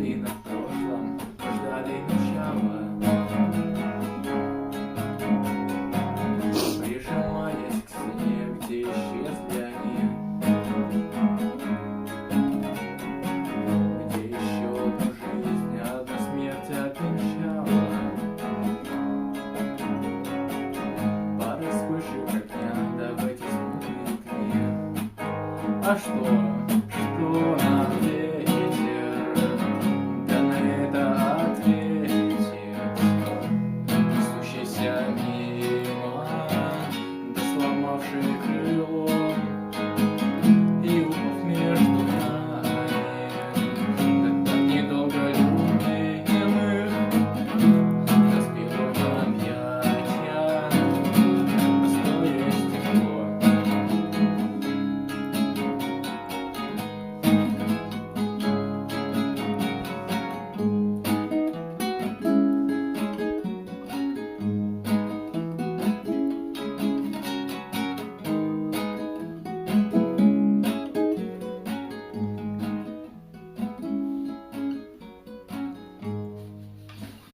Долина в прошлом, ждали начала, прижимаясь к стене, где исчезли они, где еще одну жизнь, одну смерть отвенчала. Пара вспышек огня, да в эти смутные дни. А что?